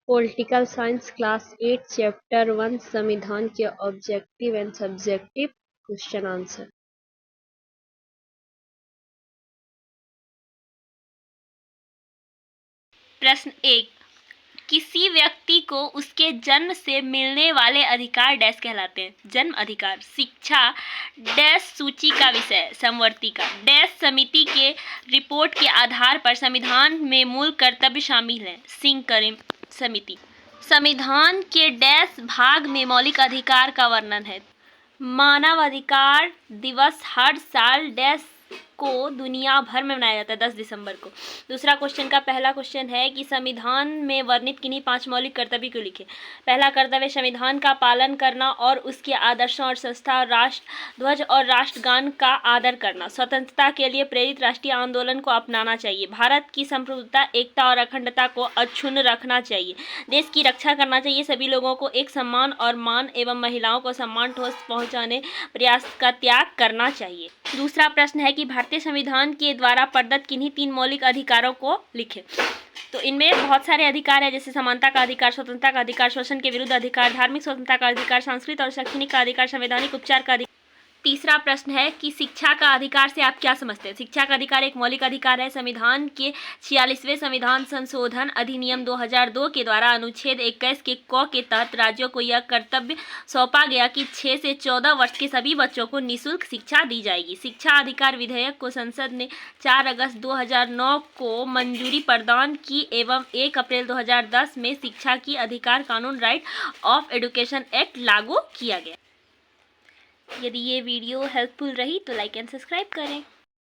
Political science class 8 chapter 1 संविधान के objective and subjective question answer. प्रश्न 1, किसी व्यक्ति को उसके जन्म से मिलने वाले अधिकार डैश कहलाते हैं। जन्म अधिकार। शिक्षा डैश सूची का विषय समवर्ती का। डैश समिति के रिपोर्ट के आधार पर संविधान में मूल कर्तव्य शामिल हैं। सिंह करें समिति। संविधान के डैश भाग में मौलिक अधिकार का वर्णन है। मानव अधिकार दिवस हर साल डैश को दुनिया भर में मनाया जाता है 10 दिसंबर को। दूसरा क्वेश्चन का पहला क्वेश्चन है कि संविधान में वर्णित किन्हीं 5 मौलिक कर्तव्य को लिखें। पहला कर्तव्य संविधान का पालन करना और उसके आदर्शों और संस्था, राष्ट्र ध्वज और राष्ट्रगान का आदर करना। स्वतंत्रता के लिए प्रेरित राष्ट्रीय आंदोलन को अपनाना चाहिए। भारत की संप्रभुता, एकता और अखंडता को अक्षुण्ण रखना चाहिए। देश की रक्षा करना चाहिए। सभी लोगों को एक समान और मान एवं महिलाओं को सम्मान ठोस पहुंचाने प्रयास का त्याग करना चाहिए। दूसरा प्रश्न है कि भारतीय संविधान के द्वारा प्रदत्त किन्हीं 3 मौलिक अधिकारों को लिखें। तो इनमें बहुत सारे अधिकार है, जैसे समानता का अधिकार, स्वतंत्रता का अधिकार, शोषण के विरुद्ध अधिकार, धार्मिक स्वतंत्रता का अधिकार, सांस्कृतिक और शैक्षणिक का अधिकार, संवैधानिक उपचार का अधिकार। तीसरा प्रश्न है कि शिक्षा का अधिकार से आप क्या समझते हैं। शिक्षा का अधिकार एक मौलिक अधिकार है। संविधान के 46वें संविधान संशोधन अधिनियम 2002 के द्वारा अनुच्छेद 21 के क के तहत राज्यों को यह कर्तव्य सौंपा गया कि 6 से 14 वर्ष के सभी बच्चों को निःशुल्क शिक्षा दी जाएगी। शिक्षा अधिकार विधेयक को संसद ने 4 अगस्त 2009 को मंजूरी प्रदान की एवं 1 अप्रैल 2010 में शिक्षा की अधिकार कानून राइट ऑफ एजुकेशन एक्ट लागू किया गया। यदि ये वीडियो हेल्पफुल रही तो लाइक एंड सब्सक्राइब करें।